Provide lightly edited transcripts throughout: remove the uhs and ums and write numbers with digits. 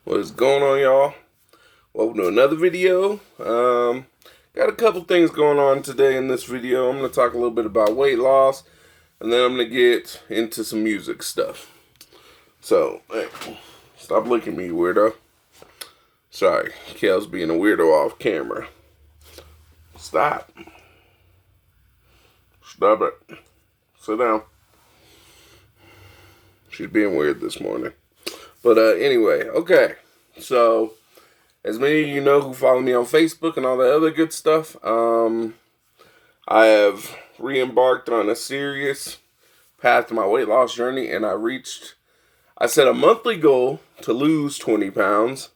What is going on, y'all? Welcome to another video. Got a couple things going on today in this video. I'm going to talk a little bit about weight loss, and then I'm going to get into some music stuff. So, hey, stop looking at me, weirdo. Sorry, Kel's being a weirdo off camera. Stop. Stop it. Sit down. She's being weird this morning. But anyway, okay. So, as many of you know who follow me on Facebook and all that other good stuff, I have re-embarked on a serious path to my weight loss journey, and I set a monthly goal to lose 20 pounds,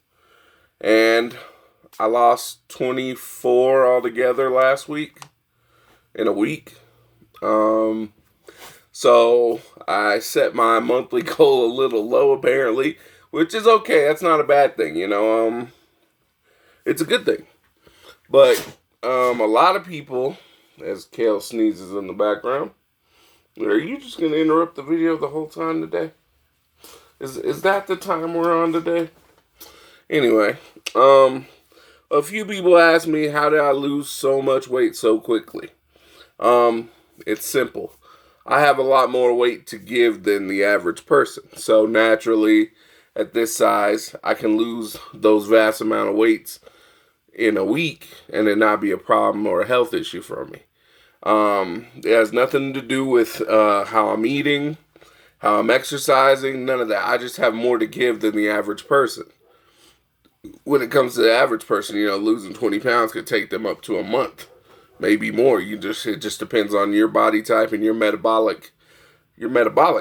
and I lost 24 altogether last week, in a week. So I set my monthly goal a little low, apparently, which is okay. That's not a bad thing, you know. It's a good thing. But a lot of people, as Kale sneezes in the background, are you just going to interrupt the video the whole time today? Is that the time we're on today? Anyway, a few people ask me, how did I lose so much weight so quickly? It's simple. I have a lot more weight to give than the average person. So naturally, at this size, I can lose those vast amount of weights in a week and it not be a problem or a health issue for me. It has nothing to do with how I'm eating, how I'm exercising, none of that. I just have more to give than the average person. When it comes to the average person, losing 20 pounds could take them up to a month. Maybe more. It just depends on your body type and your metabolic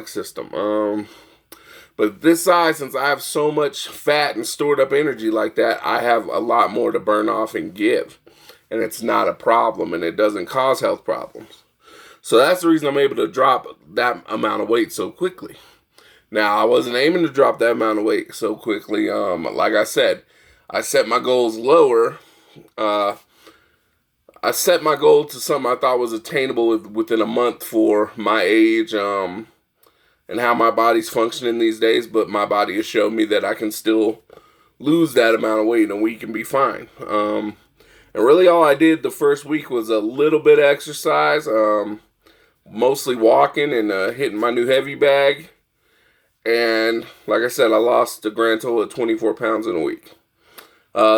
system. But this size, since I have so much fat and stored up energy like that, I have a lot more to burn off and give. And it's not a problem, and it doesn't cause health problems. So that's the reason I'm able to drop that amount of weight so quickly. Now, I wasn't aiming to drop that amount of weight so quickly. Like I said, I set my goals lower. I set my goal to something I thought was attainable within a month for my age and how my body's functioning these days, but my body has shown me that I can still lose that amount of weight in a week and be fine. And really all I did the first week was a little bit of exercise, mostly walking and hitting my new heavy bag. And like I said, I lost a grand total of 24 pounds in a week.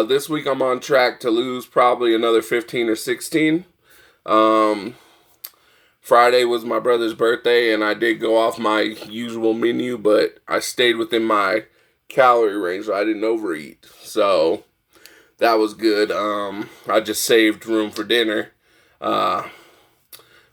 This week I'm on track to lose probably another 15 or 16. Friday was my brother's birthday, and I did go off my usual menu, but I stayed within my calorie range, so I didn't overeat. So that was good. I just saved room for dinner. The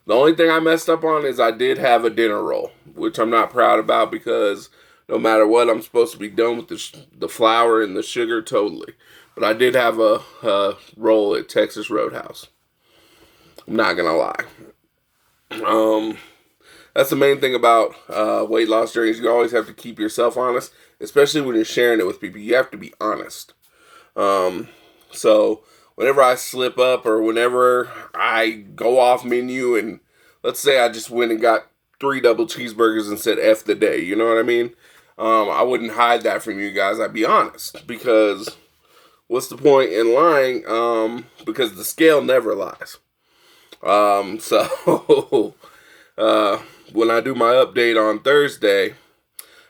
only thing I messed up on is I did have a dinner roll, which I'm not proud about because no matter what, I'm supposed to be done with the flour and the sugar totally. But I did have a roll at Texas Roadhouse. I'm not going to lie. That's the main thing about weight loss journeys. You always have to keep yourself honest, especially when you're sharing it with people. You have to be honest. So whenever I slip up or whenever I go off menu and let's say I just went and got 3 double cheeseburgers and said F the day, you know what I mean? I wouldn't hide that from you guys. I'd be honest because what's the point in lying? Because the scale never lies. So when I do my update on Thursday,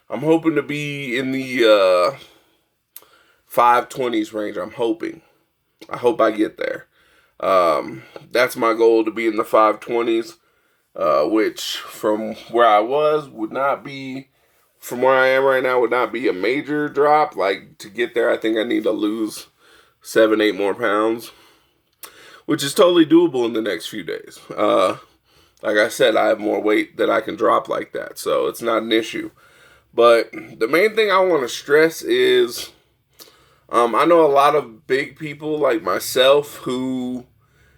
I'm hoping to be in the 520s range. I'm hoping. I hope I get there. That's my goal, to be in the 520s, which from where I was would not be, from where I am right now, would not be a major drop. Like, to get there, I think I need to lose 7-8 more pounds, which is totally doable in the next few days. Like I said, I have more weight that I can drop like that, so it's not an issue. But the main thing I want to stress is, I know a lot of big people like myself who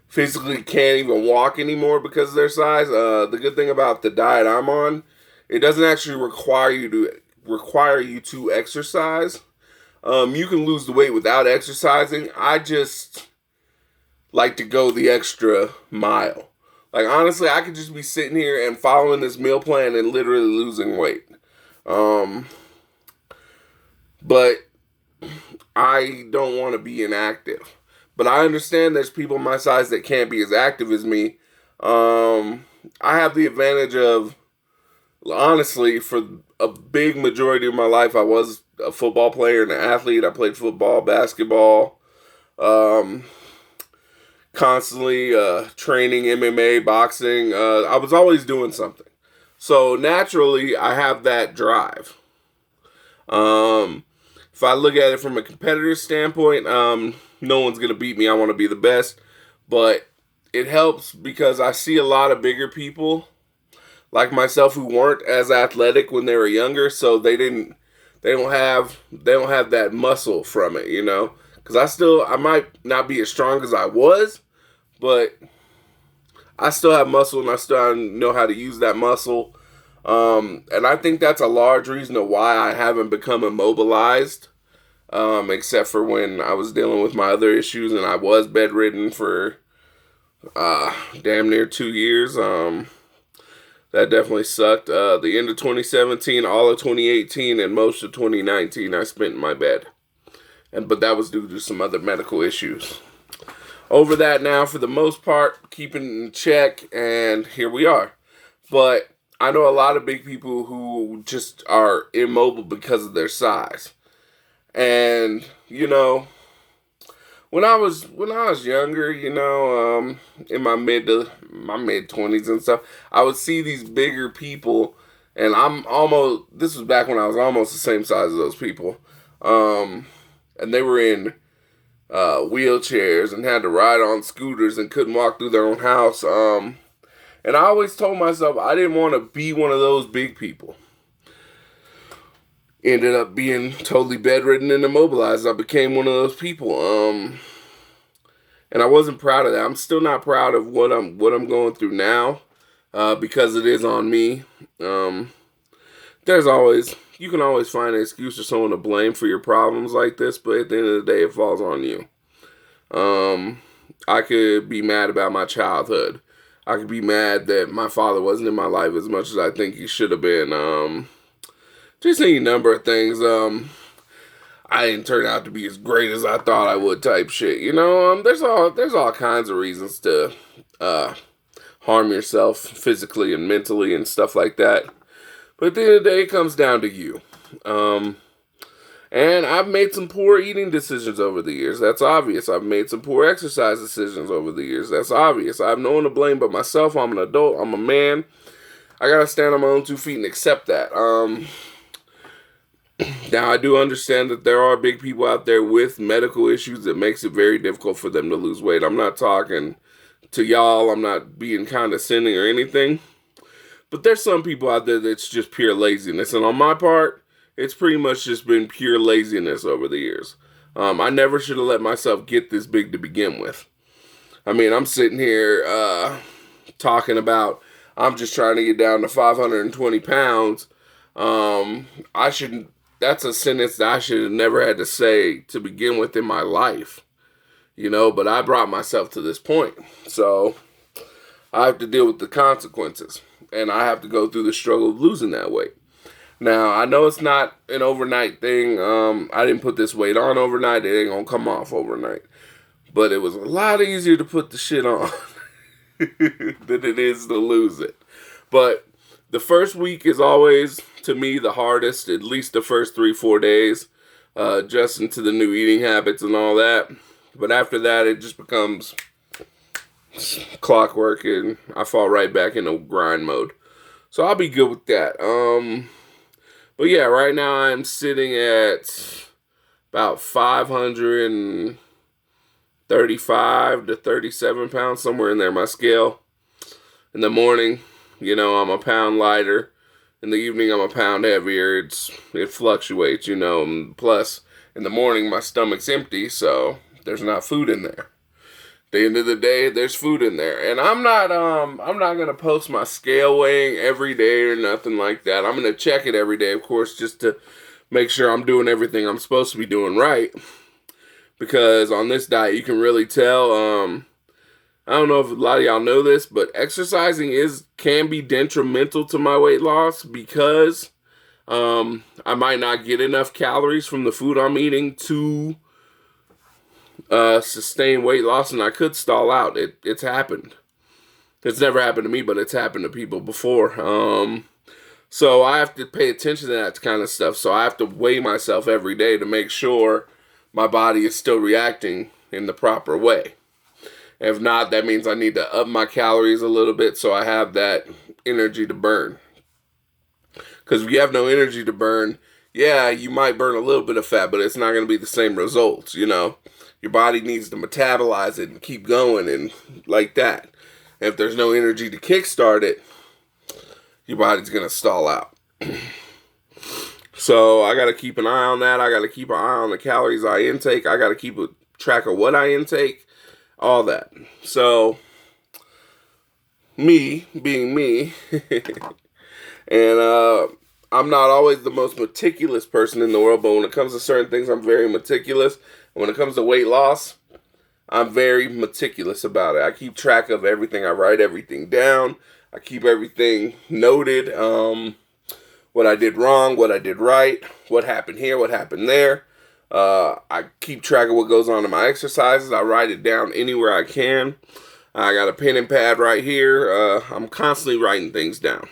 physically can't even walk anymore because of their size. The good thing about the diet I'm on, it doesn't actually require you to exercise. You can lose the weight without exercising. I just like to go the extra mile. Like, honestly, I could just be sitting here and following this meal plan and literally losing weight. But I don't want to be inactive. But I understand there's people my size that can't be as active as me. I have the advantage of, honestly, for a big majority of my life, I was a football player and an athlete. I played football, basketball, um, constantly training MMA, boxing. I was always doing something. So naturally, I have that drive. Um, if I look at it from a competitor standpoint, no one's going to beat me. I want to be the best. But it helps because I see a lot of bigger people like myself who weren't as athletic when they were younger, so they don't have that muscle from it, because I might not be as strong as I was, but I still have muscle and I still know how to use that muscle. And I think that's a large reason of why I haven't become immobilized, except for when I was dealing with my other issues and I was bedridden for damn near 2 years. That definitely sucked. The end of 2017, all of 2018, and most of 2019 I spent in my bed. But that was due to some other medical issues. Over that now, for the most part, keeping it in check, and here we are. But I know a lot of big people who just are immobile because of their size. And, when I was younger, in my mid 20s and stuff, I would see these bigger people, and this was back when I was almost the same size as those people. And they were in wheelchairs and had to ride on scooters and couldn't walk through their own house. And I always told myself I didn't want to be one of those big people. Ended up being totally bedridden and immobilized. I became one of those people. And I wasn't proud of that. I'm still not proud of what I'm going through now, because it is on me. You can always find an excuse or someone to blame for your problems like this, but at the end of the day, it falls on you. I could be mad about my childhood. I could be mad that my father wasn't in my life as much as I think he should have been. Just any number of things. I didn't turn out to be as great as I thought I would, type shit. There's all kinds of reasons to harm yourself physically and mentally and stuff like that. But at the end of the day, it comes down to you. And I've made some poor eating decisions over the years. That's obvious. I've made some poor exercise decisions over the years. That's obvious. I have no one to blame but myself. I'm an adult. I'm a man. I gotta stand on my own 2 feet and accept that. Now, I do understand that there are big people out there with medical issues that makes it very difficult for them to lose weight. I'm not talking to y'all. I'm not being condescending or anything. But there's some people out there that's just pure laziness. And on my part, it's pretty much just been pure laziness over the years. I never should have let myself get this big to begin with. I mean, I'm sitting here talking about I'm just trying to get down to 520 pounds. That's a sentence that I should have never had to say to begin with in my life, but I brought myself to this point. So I have to deal with the consequences, and I have to go through the struggle of losing that weight. Now, I know it's not an overnight thing. I didn't put this weight on overnight. It ain't gonna come off overnight. But it was a lot easier to put the shit on than it is to lose it. But the first week is always, to me, the hardest, at least the first 3-4 days, adjusting to the new eating habits and all that. But after that, it just becomes clockwork, and I fall right back into grind mode. So I'll be good with that. But yeah, right now I'm sitting at about 535 to 37 pounds, somewhere in there, my scale. In the morning, I'm a pound lighter. In the evening, I'm a pound heavier. It fluctuates, Plus, in the morning, my stomach's empty, so there's not food in there. At the end of the day, there's food in there. And I'm not gonna post my scale weighing every day or nothing like that. I'm gonna check it every day, of course, just to make sure I'm doing everything I'm supposed to be doing right. Because on this diet, you can really tell. I don't know if a lot of y'all know this, but exercising can be detrimental to my weight loss because I might not get enough calories from the food I'm eating to sustain weight loss and I could stall out. It's happened. It's never happened to me, but it's happened to people before. So I have to pay attention to that kind of stuff. So I have to weigh myself every day to make sure my body is still reacting in the proper way. If not, that means I need to up my calories a little bit so I have that energy to burn. Because if you have no energy to burn, yeah, you might burn a little bit of fat, but it's not going to be the same results, you know. Your body needs to metabolize it and keep going and like that. And if there's no energy to kickstart it, your body's going to stall out. So I got to keep an eye on that. I got to keep an eye on the calories I intake. I got to keep a track of what I intake. All that. So, me being me, and I'm not always the most meticulous person in the world, but when it comes to certain things, I'm very meticulous. And when it comes to weight loss, I'm very meticulous about it. I keep track of everything. I write everything down. I keep everything noted. What I did wrong, what I did right, what happened here, what happened there. I keep track of what goes on in my exercises. I write it down anywhere I can. I got a pen and pad right here. I'm constantly writing things down.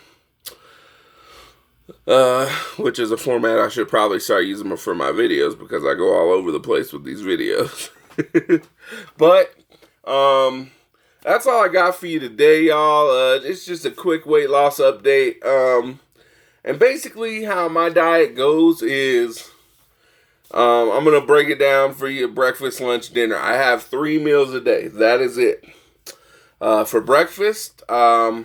Which is a format I should probably start using for my videos because I go all over the place with these videos. But, that's all I got for you today, y'all. It's just a quick weight loss update. And basically how my diet goes is, I'm going to break it down for you: breakfast, lunch, dinner. I have 3 meals a day. That is it. For breakfast, I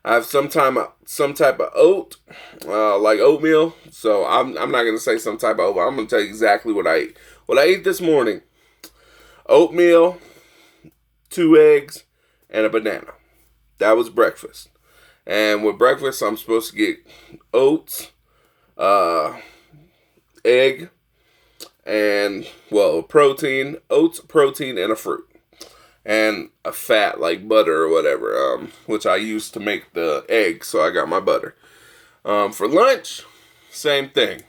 have some type of oat, like oatmeal. So I'm not going to say some type of oatmeal. I'm going to tell you exactly what I ate. What I ate this morning: oatmeal, 2 eggs, and a banana. That was breakfast. And with breakfast, I'm supposed to get oats, egg, and, well, protein, oats, protein, and a fruit. And a fat, like butter or whatever, which I use to make the egg, so I got my butter. For lunch, same thing.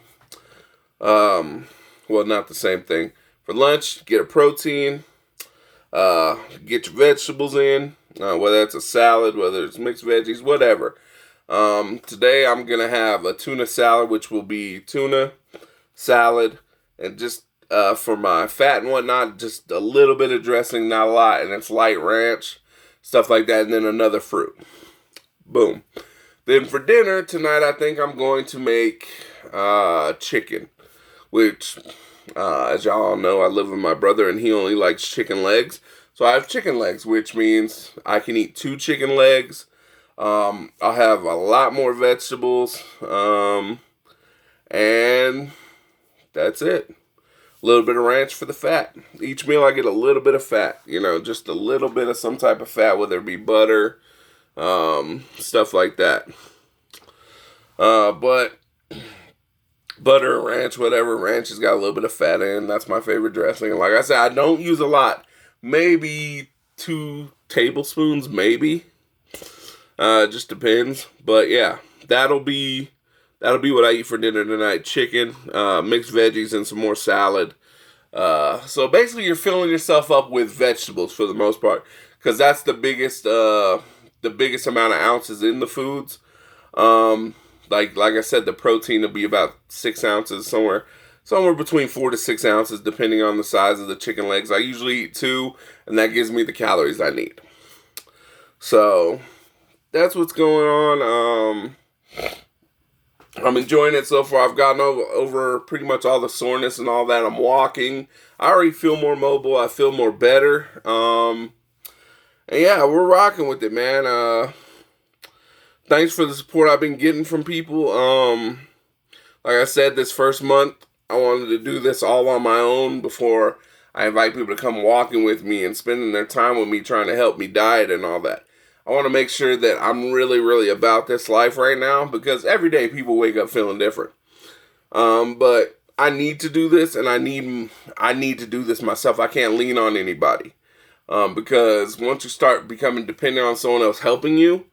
Well, not the same thing. For lunch, get a protein, get your vegetables in, whether it's a salad, whether it's mixed veggies, whatever. Today I'm going to have a tuna salad, which will be tuna, salad, and just for my fat and whatnot, just a little bit of dressing, not a lot, and it's light ranch, stuff like that, and then another fruit. Boom. Then for dinner tonight, I think I'm going to make chicken, which, as y'all know, I live with my brother, and he only likes chicken legs. So I have chicken legs, which means I can eat 2 chicken legs. I'll have a lot more vegetables, and that's it. A little bit of ranch for the fat. Each meal I get a little bit of fat, you know, just a little bit of some type of fat, whether it be butter, stuff like that. But butter, ranch, whatever, ranch has got a little bit of fat in. That's my favorite dressing. And like I said, I don't use a lot. Maybe 2 tablespoons, maybe. Just depends. But yeah, that'll be what I eat for dinner tonight: chicken, mixed veggies, and some more salad. So basically, you're filling yourself up with vegetables for the most part, because that's the biggest amount of ounces in the foods. Like I said, the protein will be about 6 ounces, somewhere between 4 to 6 ounces, depending on the size of the chicken legs. I usually eat 2, and that gives me the calories I need. So that's what's going on. I'm enjoying it so far. I've gotten over pretty much all the soreness and all that. I'm walking. I already feel more mobile. I feel more better. And yeah, we're rocking with it, man. Thanks for the support I've been getting from people. Like I said, this first month, I wanted to do this all on my own before I invite people to come walking with me and spending their time with me, trying to help me diet and all that. I want to make sure that I'm really, really about this life right now, because every day people wake up feeling different. But I need to do this, and I need to do this myself. I can't lean on anybody. Because once you start becoming dependent on someone else helping you,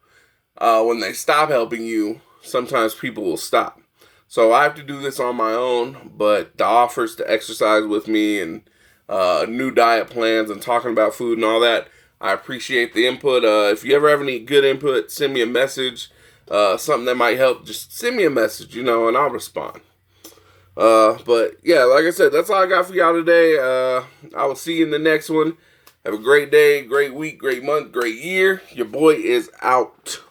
when they stop helping you, sometimes people will stop. So I have to do this on my own, but the offers to exercise with me and new diet plans and talking about food and all that. I appreciate the input. If you ever have any good input, send me a message. Something that might help, just send me a message, and I'll respond. But yeah, like I said, that's all I got for y'all today. I will see you in the next one. Have a great day, great week, great month, great year. Your boy is out.